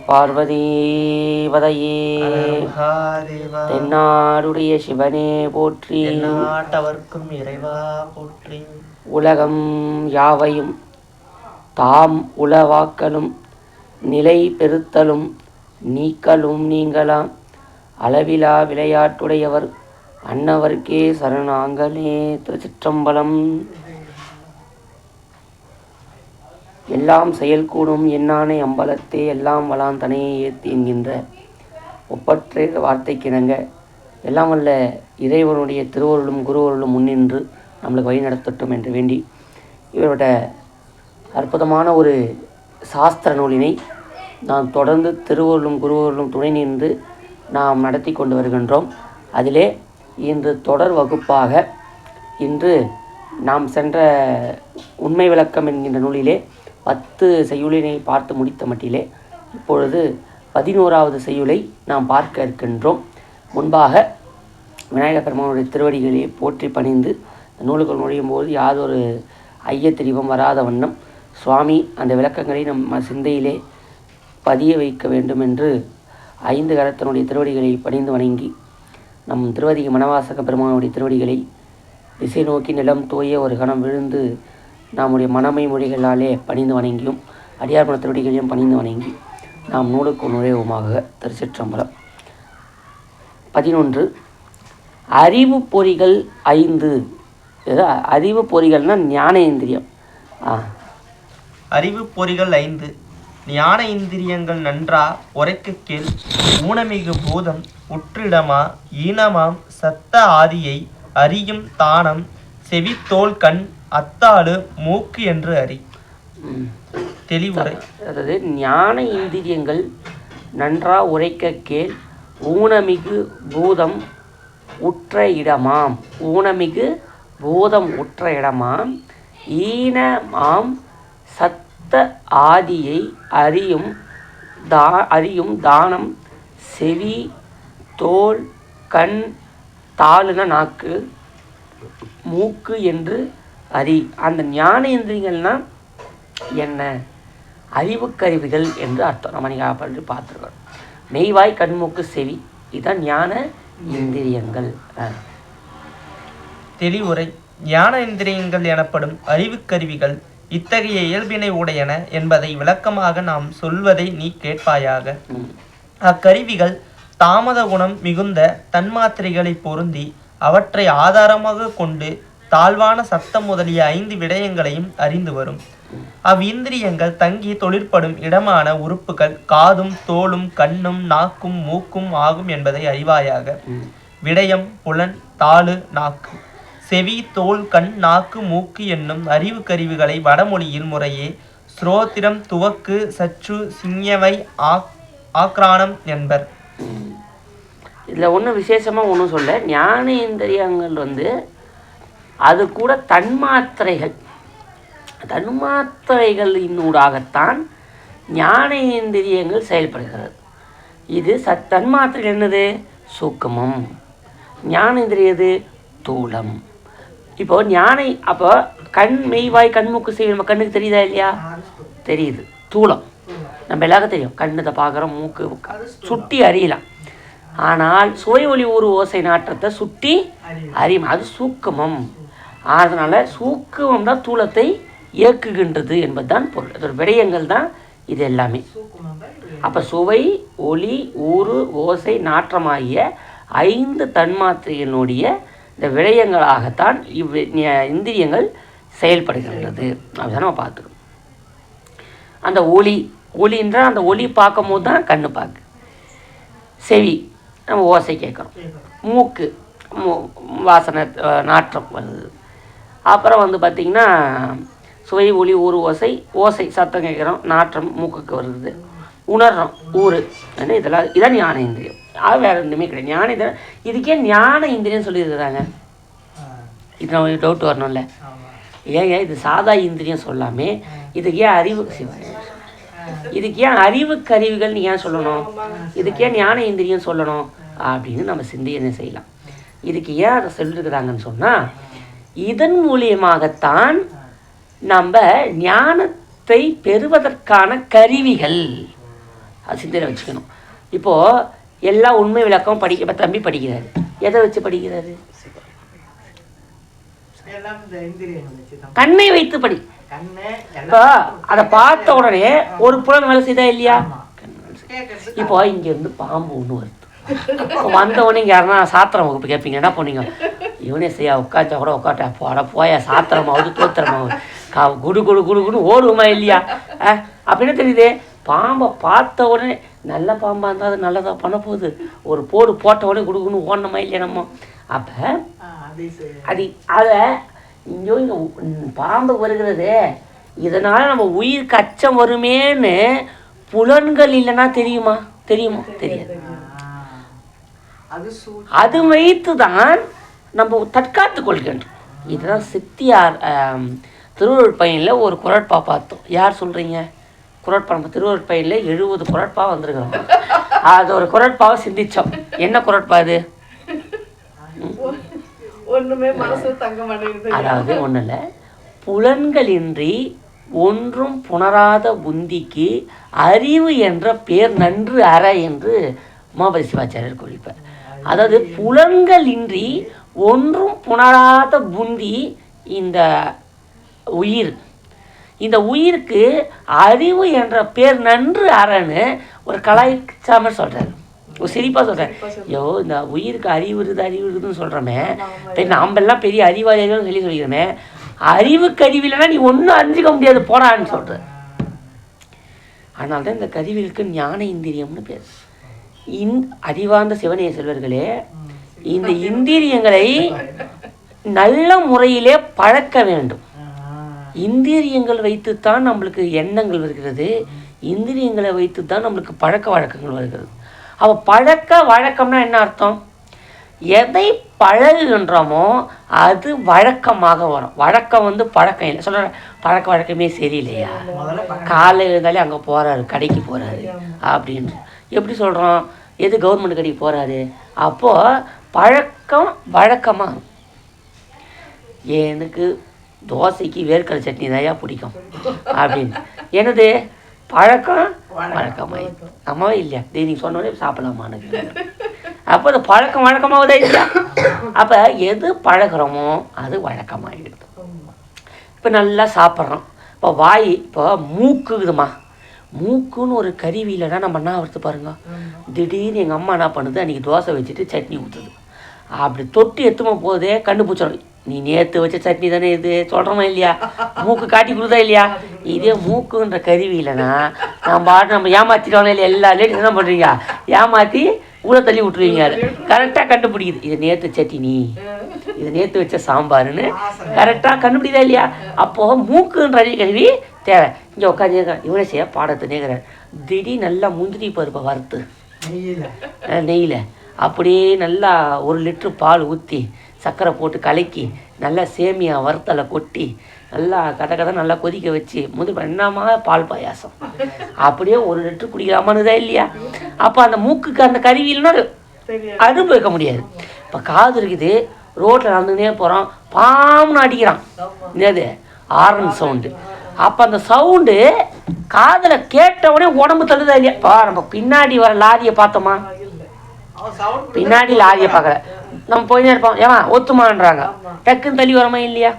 பார்வதி பதையே. தென்னாடுடைய சிவனே போற்றி. நாட்டவர்க்கும் இறைவா போற்றி. உலகம் யாவையும் தாம் உளவாக்கலும் நிலை பெறுத்தலும் நீக்கலும் நீங்களாம் அளவிலா விளையாட்டுடையவர் அன்னவர்க்கே சரணாங்களே. திருச்சிற்றம்பலம். எல்லாம் செயல்கூடும் எண்ணானை அம்பலத்தே எல்லாம் வளாம் தனையே ஏத்தி என்கின்ற ஒப்பற்ற வார்த்தைக்கிணங்க எல்லாம் வல்ல இறைவனுடைய திருவருளும் குருவருளும் முன்னின்று நம்மளுக்கு வழி நடத்தட்டும் என்று வேண்டி இவரோட அற்புதமான ஒரு சாஸ்திர நூலினை நாம் தொடர்ந்து திருவருளும் குருவருளும் துணை நின்று நாம் நடத்தி கொண்டு வருகின்றோம். அதிலே இன்று தொடர் வகுப்பாக இன்று நாம் சென்ற உண்மை விளக்கம் என்கின்ற நூலிலே 10 செய்யுளினை பார்த்து முடித்த மட்டிலே இப்பொழுது 11வது செய்யுளை நாம் பார்க்க இருக்கின்றோம். முன்பாக விநாயகப் பெருமானுடைய திருவடிகளை போற்றி பணிந்து நூலுக்குள் நுழையும் போது யாதொரு ஐயத்திரிவம் வராத வண்ணம் சுவாமி அந்த விளக்கங்களை நம்ம சிந்தையிலே பதிய வைக்க வேண்டும் என்று 5 கரத்தனுடைய திருவடிகளை பணிந்து வணங்கி நம் திருவதிக மணவாசக பெருமானுடைய திருவடிகளை திசை நோக்கி நிலம் தோய ஒரு கணம் விழுந்து நம்முடைய மனமை மொழிகளாலே பணிந்து வணங்கியும் அடியார் மன திருவடிகளையும் பணிந்து வணங்கி நாம் நூலுக்கு நுழைவுமாக. திருச்சிற்றம்பலம். 11 அறிவு பொறிகள் 5. அறிவு பொறிகள்னால் ஞானேந்திரியம். அறிவு பொறிகள் 5 ஞான இந்திரியங்கள் நன்றா உரைக்க கேள் ஊனமிகு பூதம் உற்றிடமா ஈனமாம் சத்த ஆதியை அறியும் தானம் செவித்தோல் கண் அத்தாடு மூக்கு என்று அறி. தெளிவுரை. அதாவது ஞான இந்திரியங்கள் நன்றா உரைக்க கேள் ஊனமிகு பூதம் உற்ற இடமாம். ஊனமிகு பூதம் உற்ற இடமாம் ஈனமாம் சத்த ஆதியை அறியும் தானம் செவி தோல் கண் தாளுன நாக்கு மூக்கு என்று அறி. அந்த ஞானேந்திரியங்கள்னால் என்ன? அறிவுக்கருவிகள் என்று அர்த்தம். நம்ம நீங்கள் பற்றி பார்த்துருக்கோம். மெய்வாய் கண்மூக்கு செவி இதுதான் ஞான இந்திரியங்கள். தெளிவுரை. ஞான இந்திரியங்கள் எனப்படும் அறிவுக்கருவிகள் இத்தகைய இயல்பினை உடையன என்பதை விளக்கமாக நாம் சொல்வதை நீ கேட்பாயாக. அக்கருவிகள் தாமத குணம் மிகுந்த தன்மாத்திரைகளை பொருந்தி அவற்றை ஆதாரமாக கொண்டு தாழ்வான சத்தம் முதலிய 5 விடயங்களையும் அறிந்து வரும். அவ்விந்திரியங்கள் தங்கி தொழிற்படும் இடமான உறுப்புகள் காதும் தோலும் கண்ணும் நாக்கும் மூக்கும் ஆகும் என்பதை அறிவாயாக. விடயம் புலன் தாளு நாக்கு செவி தோல் கண் நாக்கு மூக்கு என்னும் அறிவு கருவிகளை வடமொழியில் முறையே ஸ்ரோத்திரம் துவக்கு சச்சு சிங்கவை ஆக்ரானம் என்பர். இதில் ஒன்றும் விசேஷமாக ஒன்றும் சொல்ல. ஞானேந்திரியங்கள் அது கூட தன்மாத்திரைகளினூடாகத்தான் ஞானேந்திரியங்கள் செயல்படுகிறது. இது தன்மாத்திரை என்னது? சூக்கமம். ஞானேந்திரியது தூலம். இப்போது அப்போ கண் மெய்வாய் கண்மூக்கு செவி நம்ம கண்ணுக்கு தெரியுதா இல்லையா? தெரியுது. தூலம் நம்ம எல்லாருக்கும் தெரியும். கண்ணுத்தை பார்க்குறோம், மூக்கு சுட்டி அறியலாம். ஆனால் சுவை ஒளி ஊறு ஓசை நாற்றத்தை சுட்டி அறியும். அது சூக்கமம். அதனால் சூக்கமம் தான் தூலத்தை இயக்குகின்றது என்பதுதான் பொருள். அதோட விடயங்கள் தான் இது எல்லாமே. அப்போ சுவை ஒளி ஊறு ஓசை நாற்றமாகிய 5 தன்மாத்திரையினுடைய இந்த விடயங்களாகத்தான் இந்திரியங்கள் செயல்படுகின்றது. அப்படிதான் நம்ம பார்த்துக்கணும். அந்த ஒளின்ற அந்த ஒளி பார்க்கும் போது தான் கண்ணு பார்க்கு. செவி நம்ம ஓசை கேட்குறோம். மூக்கு வாசனை நாற்றம் வருது. அப்புறம் பார்த்திங்கன்னா சுவை ஒளி ஊறு ஓசை சத்தம் கேட்குறோம், நாற்றம் மூக்குக்கு வருது, உணர்றோம் ஊறு. இதான் ஞான இந்திரியம். அது வேறு ஒன்றுமே கிடையாது. ஞான இந்திரியம். இதுக்கே ஞான இந்திரியம் சொல்லியிருக்கிறாங்க. இது நம்ம டவுட் வரணும்ல. ஏன் இது சாதா இந்திரியம் சொல்லாமே இதுக்கு ஏன் இதுக்கு ஏன் அறிவு கருவிகள் நீ ஏன் சொல்லணும்? இதுக்கு ஏன் ஞான இந்திரியம் சொல்லணும் அப்படின்னு நம்ம சிந்தனை செய்யலாம். இதுக்கு ஏன் அதை சொல்லியிருக்கிறாங்கன்னு சொன்னால் இதன் மூலியமாகத்தான் நம்ம ஞானத்தை பெறுவதற்கான கருவிகள் அது சிந்தனை வச்சுக்கணும். இப்போது எல்லா உண்மை விளக்கம் இப்போ தம்பி படிக்கிறாரு. எதை வச்சு படிக்கிறாரு? கண்ணை வைத்து படி. இப்போ அதை பார்த்த உடனே ஒரு புலன் வேலை செய்தா இல்லையா? இப்போ இங்கேருந்து பாம்பு ஒன்று வருது. இப்போ வந்தவொடனே இங்கே யாருன்னா சாத்திரம் வகுப்பு கேட்பீங்க, என்ன பண்ணீங்க? இவனே செய்யா உட்காச்சா கூட உட்காட்டா போட போயா சாத்திரமாவது தோத்திரமாவது குடு குடு குடு குடு ஓடுவோமா இல்லையா? அப்படின்னு தெரியுது. பாம்பை பார்த்த உடனே நல்ல பாம்பாக இருந்தால் அது நல்லதாக பண்ண போகுது. ஒரு போட்ட உடனே குடுக்குன்னு ஓடணுமா இல்லையா நம்ம? அப்போ அதை இங்கோ இங்கே பாம்பு வருகிறது, இதனால் நம்ம உயிருக்கு அச்சம் வருமேன்னு புலன்கள் இல்லைன்னா தெரியுமா? தெரியாது. அது வைத்து தான் நம்ம தற்காத்து கொள்கின்றோம். இதுதான் சித்தியார் திருவருட்பயனில் ஒரு குறட்பா பார்த்தோம். யார் சொல்கிறீங்க? குறட்பா நம்ம திருவருட்பயனில் 70 குறட்பா வந்திருக்கிறோம். அது ஒரு குறட்பாவை சிந்தித்தோம். என்ன குறட்பா அது? அதாவது ஒன்றும் இல்லை, புலன்களின்றி ஒன்றும் புணராத புந்திக்கு அறிவு என்ற பேர் நன்று அற என்று உமாபதி சிவாச்சாரியர் குறிப்பார். அதாவது புலன்களின்றி ஒன்றும் புணராத புந்தி இந்த உயிர். இந்த உயிருக்கு அறிவு என்ற பேர் நன்று அறன்னு ஒரு கலாய்ச்சாமர் சொல்கிறார். ஒரு சிரிப்பாக சொல்கிறேன். ஐயோ இந்த உயிருக்கு அறிவு இருக்குதுன்னு சொல்கிறோமே, நாமெல்லாம் பெரிய அறிவாளிகள் சொல்லி சொல்லிக்கிறோமே, அறிவுக்கு அறிவில்லைன்னா நீ ஒன்றும் அறிஞ்சிக்க முடியாது போடான்னு சொல்கிற. அதனால தான் இந்த கருவிகளுக்கு ஞான இந்திரியம்னு பேர். அறிவார்ந்த சிவனைய செல்வர்களே, இந்த இந்திரியங்களை நல்ல முறையிலே பழக்க வேண்டும். இந்திரியங்கள் வைத்துத்தான் நம்மளுக்கு எண்ணங்கள் வருகிறது, இந்திரியங்களை வைத்து தான் நம்மளுக்கு பழக்க வழக்கங்கள் வருகிறது. அப்போ பழக்க வழக்கம்னா என்ன அர்த்தம்? எதை பழகுகின்றோமோ அது வழக்கமாக வரும். வழக்கம் பழக்கம் இல்லை. சொல்கிற பழக்க வழக்கமே சரியில்லையா, காலை இருந்தாலே அங்கே போகிறாரு, கடைக்கு போகிறாரு அப்படின்னு எப்படி சொல்கிறோம்? எது கவர்மெண்ட் கடைக்கு போகிறாரு? அப்போது பழக்கம் வழக்கமாக. எனக்கு தோசைக்கு வேர்க்கடலை சட்னி தாயா பிடிக்கும் அப்படின்னு என்னது பழக்கம் வழக்கமாயிடுது. அம்மாவே இல்லையா நீங்கள் சொன்னோடனே சாப்பிடலாமான்னு. அப்போ அது பழக்கம் வழக்கமாகதா இல்லையா? அப்போ எது பழகிறோமோ அது வழக்கமாகிடுது. இப்போ நல்லா சாப்பிட்றோம். இப்போ வாய் இப்போ மூக்குதுமா, மூக்குன்னு ஒரு கருவி இல்லைன்னா நம்ம என்ன வருது பாருங்க. திடீர்னு எங்கள் அம்மா என்ன பண்ணுது, அன்றைக்கி தோசை வச்சுட்டு சட்னி ஊற்றுது. அப்படி தொட்டு எத்துமா போதே கண்டுபிடிச்சிடும், நீ நேற்று வச்ச சட்னி தானே இது சொல்கிறோமா இல்லையா? மூக்கு காட்டி கொடுத்தா இல்லையா? இதே மூக்குன்ற கருவி இல்லைன்னா நம்ம ஏமாற்றிட்டோம் இல்லையா? எல்லா லேடிஸ் என்ன பண்ணுறீங்க, ஏமாற்றி ஊரை தள்ளி விட்டுருவீங்க. கரெக்டாக கண்டுபிடிக்குது, இது நேற்று சட்னி, இது நேற்று வச்ச சாம்பார்னு கரெக்டாக கண்டுபிடிதா இல்லையா? அப்போது மூக்குன்ற கருவி தேவை. இங்கே உட்காந்து இவனே செய்ய பாடத்தை நேர்கிறார். திடீர் நல்லா முந்திரி பருப்பை வறுத்து நெய்யில் அப்படியே நல்லா 1 லிட்ரு பால் ஊற்றி சர்க்கரை போட்டு கலக்கி நல்லா சேமியா வறுத்தலை கொட்டி நல்லா கதை நல்லா கொதிக்க வச்சு என்னமா பால் பாயாசம் அப்படியே 1 லிட்ரு குடிக்கலாமான்னு தான் இல்லையா? அப்போ அந்த மூக்குக்கு அந்த கருவி இல்லைன்னா அனுபவிக்க முடியாது. இப்போ காது இருக்குது, ரோட்டில் நடந்துனே போகிறோம், பாம்னு அடிக்கிறான், என்னது ஆரன் சவுண்டு. அப்போ அந்த சவுண்டு காதில் கேட்டவுடனே உடம்பு தள்ளுதா இல்லையா? இப்போ நம்ம பின்னாடி வர லாரியை பார்த்தோமா, பின்னாடி லாரியை பார்க்கல, நம்ம போயினே இருப்போம், ஏமா ஒத்துமான்றாங்க, டக்குன்னு தள்ளி வரமா இல்லையா?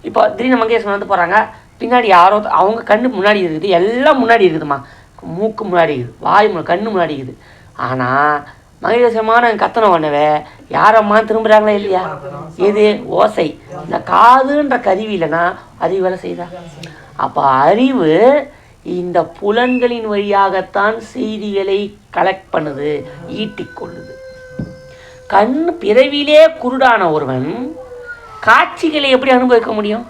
இப்போ திடீர்னு மங்கேஸ்வரன் வந்து போகிறாங்க, பின்னாடி யாரோ அவங்க கண்ணு முன்னாடி இருக்குது, எல்லாம் முன்னாடி இருக்குதுமா, மூக்கு முன்னாடி இருக்குது, வாய் கண்ணு முன்னாடி இருக்குது. ஆனால் மகேசமான கத்தனை பண்ணவே யாரம்மான்னு திரும்புகிறாங்களா இல்லையா? எது ஓசை, இந்த காதுன்ற கருவி இல்லைன்னா அறிவு வேலை செய்தா? அப்போ அறிவு இந்த புலன்களின் வழியாகத்தான் செய்திகளை கலெக்ட் பண்ணுது, ஈட்டிக்கொள்ளுது. கண் பிறவிலே குருடான ஒருவன் காட்சிகளை எப்படி அனுபவிக்க முடியும்?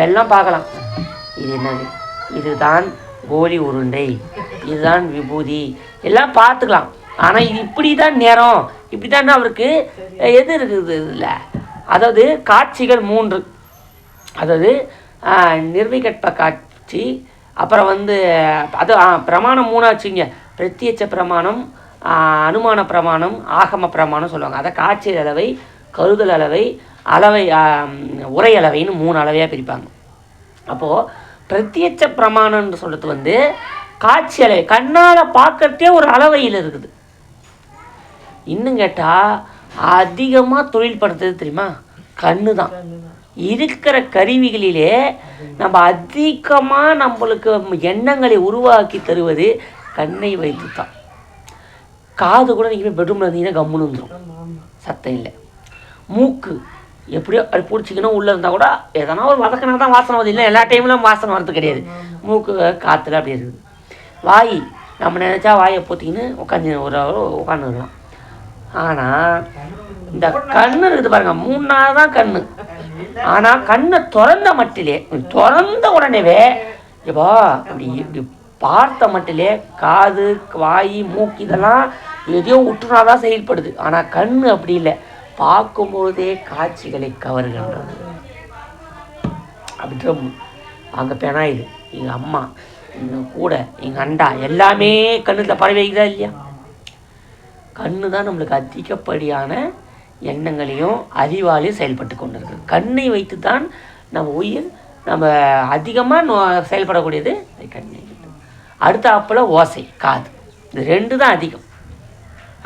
எல்லாம் பார்க்கலாம், இது என்னது, இதுதான் கோலி உருண்டை, இதுதான் விபூதி, எல்லாம் பார்த்துக்கலாம். ஆனால் இது இப்படி தான் நேரம், இப்படி தான் அவருக்கு எது இருக்குது இல்லை. அதாவது காட்சிகள் 3, அதாவது நிர்விகற்ப காட்சி, அப்புறம் அது பிரமாணம் 3 ஆச்சுங்க. பிரத்யட்ச பிரமாணம், அனுமான பிரமாணம், ஆகம பிரமாணம் சொல்லுவாங்க. அதை காட்சி அளவை, கருதல் அளவை, உரை அளவைன்னு 3 அளவையாக பிரிப்பாங்க. அப்போது பிரத்யட்ச பிரமாணம்னு சொல்கிறது காட்சி அளவை, கண்ணால் பார்க்கறதே ஒரு அளவையில் இருக்குது. இன்னும் கேட்டால் அதிகமாக தொழில் படுத்துறது தெரியுமா? கண்ணு தான். இருக்கிற கருவிகளிலே நம்ம அதிகமாக நம்மளுக்கு எண்ணங்களை உருவாக்கி தருவது கண்ணை வைத்து தான். காது கூட நீங்கள் பெட்ரூமில் இருந்தீங்கன்னா கம்முன்னு வந்துடும், சத்தம் இல்லை. மூக்கு எப்படியோ அது பிடிச்சிக்கணும், உள்ளே இருந்தால் கூட எதனா ஒரு வதக்கினா தான் வாசனை வருது, இல்லை எல்லா டைம்லாம் வாசனை வரது கிடையாது. மூக்கு காற்றுல அப்படி இருக்குது. வாய் நம்ம நினச்சா வாயை போத்திக்கின்னு உட்காந்துருக்கலாம். ஆனால் இந்த கண்ணு இருக்குது பாருங்கள், 3 நாள் தான் கண்ணு. ஆனால் கண்ணை திறந்த உடனேவே இப்போ இப்படி இப்படி பார்த்த மட்டிலே காது, வாய், மூக்கு இதெல்லாம் எதையோ விட்டுனாதான் செயல்படுது. ஆனால் கண்ணு அப்படி இல்லை, பார்க்கும்போதே காட்சிகளை கவர்கின்றது. அப்படின்ற அங்கே பெனாயுது எங்கள் அம்மா, எங்கள் கூட எங்கள் அண்டா எல்லாமே கண்ணில் பறவை வைக்குதா இல்லையா? கண்ணு தான் நம்மளுக்கு அதிகப்படியான எண்ணங்களையும் அறிவாலையும் செயல்பட்டு கொண்டு இருக்குது. கண்ணை வைத்து தான் நம்ம உயிர் நம்ம அதிகமாக செயல்படக்கூடியது கண்ணை. அடுத்த அப்போல ஓசை, காது, இந்த 2 தான் அதிகம்.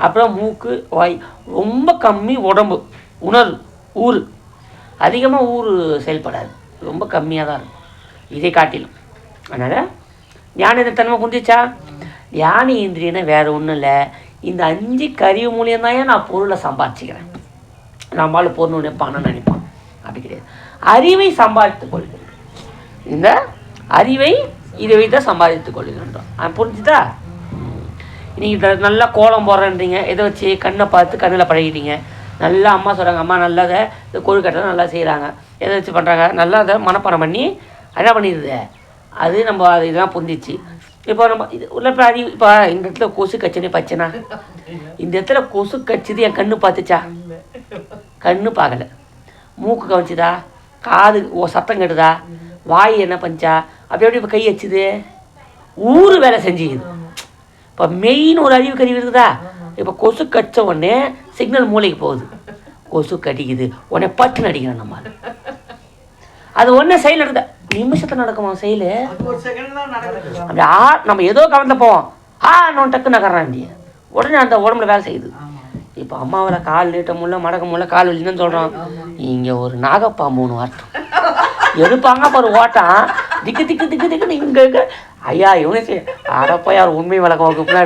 அப்புறம் மூக்கு, வாய் ரொம்ப கம்மி. உடம்பு, உணர்வு, ஊறு அதிகமாக ஊறு செயல்படாது, ரொம்ப கம்மியாக தான் இருக்கும் இதை காட்டிலும். அதனால் ஞானேந்திரத்தன்மை குந்திச்சா? ஞானேந்திரியனை வேறு ஒன்றும் இல்லை, இந்த 5 கருவி மூலியம்தான் நான் பொருளை சம்பாதிச்சுக்கிறேன். நம்மளால் பொருள் பணம் நினைப்பான், அப்படி கிடையாது. அறிவை சம்பாதித்துக் கொள்கிறேன். இந்த அறிவை இதை வைத்தான் சம்பாதித்துக் கொள்கின்றோம். புரிஞ்சுதா? நீங்கள் நல்லா கோலம் போடுறேன்றீங்க, எதை வச்சு? கண்ணை பார்த்து கண்ணில் பழகிட்டீங்க. நல்லா அம்மா சொல்கிறாங்க, அம்மா நல்லா அதை இந்த கொழுக்கட்டை நல்லா செய்கிறாங்க, எதை வச்சு பண்ணுறாங்க? நல்லா அதை மனப்பாடம் பண்ணி என்ன பண்ணிடுது, அது நம்ம அது இதெல்லாம் புரிஞ்சிச்சு. இப்போ நம்ம இது உள்ள இப்போ அறிவு, இப்போ இந்த இடத்துல கொசு கச்சுன்னு பச்சைனா, இந்த இடத்துல கொசு கச்சுது என் கண்ணு பார்த்துச்சா? கண்ணு பார்க்கல. மூக்கு கவனிச்சுதா? காது சத்தம் கெடுதா? வாய் என்ன பண்ணிச்சா? அப்படி எப்படி இப்போ கை வச்சுது? ஊறு வேலை செஞ்சுக்குது. இப்போ மெயின் ஒரு அறிவு கருவி இருக்குதா? இப்போ கொசு கச்ச உடனே சிக்னல் மூளைக்கு போகுது, கொசு கடிக்குது, உடனே பட்டுன்னு அடிக்கிறோம். நம்ம அது ஒன்றே செயல் நடக்குது, நிமிஷத்தில் நடக்குமா செயல்? அப்படி நம்ம ஏதோ கவனத்தில் போவோம், நான் டக்கு நகர்றாண்டி உடனே அந்த உடம்புல வேலை செய்யுது. இப்போ அம்மாவில் கால் நீட்ட முடியல, மடக்க முடியல, கால் வலின்னு சொல்கிறோம். இங்கே ஒரு நாகப்பாம்பு ஒன்று வரட்டும் எடுப்பாங்க, அப்போ ஒரு ஓட்டம் திக்கு திக்கு திக்கு திக்குன்னு இங்கே ஐயா இவனே போய் அவர் உண்மை வழக்கம் வகுப்புனா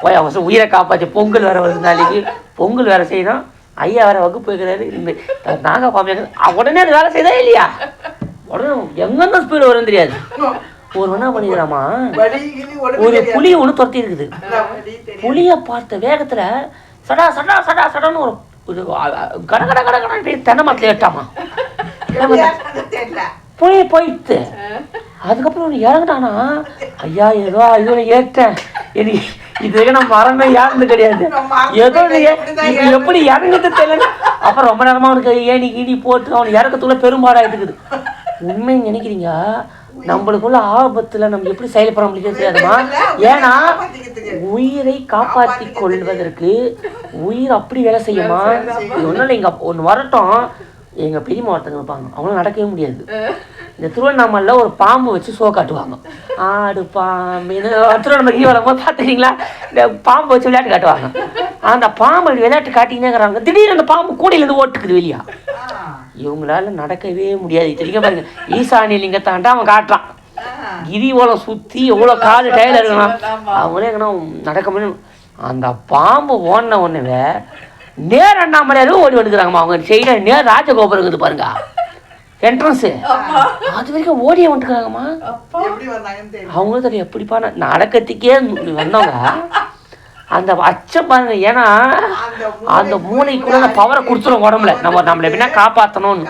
போய் அவசரம் உயிரை காப்பாற்றி பொங்கல் வேறு வருது, நாளைக்கு பொங்கல் வேறு செய்யணும், ஐயா வேறு வகுப்பு வைக்கிறாரு, இந்த நாகப்பாம்பு உடனே அது வேலை செய்தா இல்லையா? உடனே எங்கெந்த ஸ்பீடு வரும்னு தெரியாது. ஒரு என்ன பண்ணிக்கிறாமா, ஒரு புளி ஒன்று துரத்தி இருக்குது. புளியை பார்த்த வேகத்தில் சடா சடா சடா சடான்னு ஒரு கட கட கட கட தென்னை மரத்தில் ஏட்டாமா, புளியை போயிட்டு அதுக்கப்புறம் இறங்கிட்டானா, ஐயா ஏதோ இதுல ஏற்றேன், இது வரைக்கும் நம்ம மரமே யாருன்னு கிடையாது, ஏதோ எப்படி இறங்குது தெரியல. அப்புறம் ரொம்ப நேரமா அவனுக்கு ஏணி கீடி போட்டு அவனுக்கு இறக்கத்துக்குள்ள பெரும்பாடாக இருக்குது. உண்மைன்னு நினைக்கிறீங்க? நம்மளுக்குள்ள ஆபத்துல நம்ம எப்படி செயல்பட முடியாது தெரியாதுமா? ஏன்னா உயிரை காப்பாற்றி கொள்வதற்கு உயிர் அப்படி வேலை செய்யுமா? இது ஒன்றும் இல்லை, இங்கே ஒன்று வரட்டும், எங்கள் பெரியம்மா ஒருத்தங்க இருப்பாங்க, அவங்களும் நடக்கவே முடியாது. இந்த திருவண்ணாமலையில் ஒரு பாம்பு வச்சு ஷோ காட்டுவாங்க, ஆடு பாம்பு. திருவண்ணாமலை வரும்போது பார்த்துக்கிங்களா, இந்த பாம்பு வச்சு விளையாட்டு காட்டுவாங்க. அந்த பாம்பு விளையாட்டு காட்டிங்கன்னாங்கிறாங்க, திடீர்னு அந்த பாம்பு கூடையிலேருந்து ஓட்டுக்குது வெளியா. இவங்களால நடக்கவே முடியாது. தெரியுங்க பாருங்க, ஈசானி லிங்கத்தாண்டா அவன் காட்டுறான், கிரிவலம் சுற்றி எவ்வளோ காலு டயர்ல இருக்கணும், அவங்களே நடக்க முடியும். அந்த பாம்பு ஓடின உடனே நேர் அண்ணாமலையாரும் ஓடி வந்துக்கிறாங்கம்மா. அவங்க செய்யற நேர் ராஜகோபுரம் இருக்குது பாருங்க, என்ட்ரன்ஸு, அது வரைக்கும் ஓடியே வந்துக்கிறாங்கம்மா. அவங்களும் தெரியும் எப்படிப்பா நடக்கத்துக்கே வந்தவங்க அந்த அச்சம் பாருங்க. ஏன்னா அந்த மூளைக்குள்ள அந்த பவரை கொடுத்துரும் உடம்புல, நம்மளை எப்படின்னா காப்பாற்றணும்னு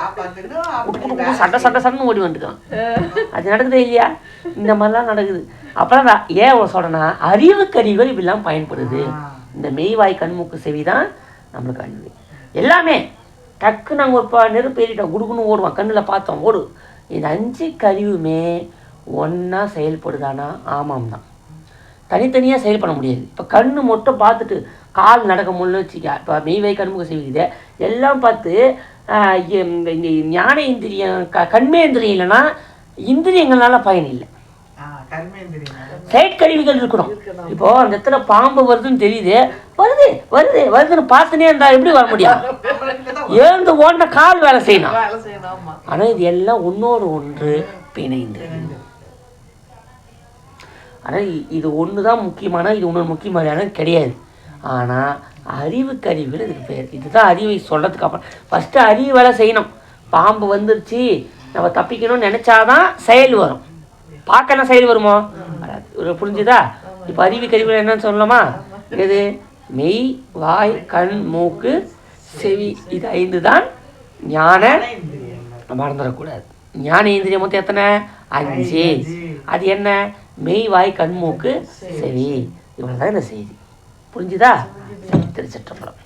சட்டை சட்டை சட்டன்னு ஓடி வந்துக்கலாம். அது நடக்குதே இல்லையா? இந்த மாதிரிலாம் நடக்குது. அப்புறம் நான் ஏன் சொல்றேன்னா, அறிவு கருவிகள் இப்படிலாம் பயன்படுது. இந்த மெய்வாய் கண்மூக்கு செவி தான் நம்மளுக்கு அறிவு. எல்லாமே டக்கு நாங்கள் ஒரு நெருப்பு ஏறிட்டோம், குடுக்குன்னு ஓடுவோம், கண்ணில் பார்த்தோம் ஓடு. இந்த 5 கருவியுமே ஒன்றா செயல்படுதானா? ஆமாம் தான். தனித்தனியாக செயல்பட முடியாது. இப்போ கண்ணு மட்டும் பார்த்துட்டு கால் நடக்க முடியலன்னு வச்சுக்க, இப்போ மெய்வை கண்முக செய்யுது எல்லாம் பார்த்து ஞான இந்திரியம் கண்மே இந்திரியம் இல்லைன்னா இந்திரியங்களால பயன் இல்லை. செயற்கருவிகள் இருக்கணும். இப்போ அந்த இடத்துல பாம்பு வருதுன்னு தெரியுது, வருது வருது வருதுன்னு பார்த்துனே இருந்தா எப்படி வர முடியும்? எழுந்து ஓடின கால் வேலை செய்யணும். ஆனா இது எல்லாம் ஒன்னோடு ஒன்று பிணைந்து. ஆனால் இது ஒன்று தான் முக்கியமான, இது ஒன்று முக்கியமான கிடையாது. ஆனால் அறிவு கருவிகள் இதுக்கு பேர். இதுதான் அறிவை சொல்கிறதுக்கு அப்புறம் ஃபஸ்ட்டு அறிவு வேலை செய்யணும். பாம்பு வந்துருச்சு நம்ம தப்பிக்கணும்னு நினச்சாதான் செயல் வரும். பார்க்கலாம் செயல் வருமோ? புரிஞ்சுதா? இப்போ அறிவு கருவிகள் என்னன்னு சொல்லலாமா? இது மெய், வாய், கண், மூக்கு, செவி, இது 5 தான் ஞான. மறந்துடக்கூடாது. ஞானேந்திரியம் மொத்தம் எத்தனை? 5. அது என்ன? மெய், வாய், கண், மூக்கு, செவி. இவ்வளோ தான் இந்த செய்தி. புரிஞ்சுதா? திருச்சிற்றம்பலம்.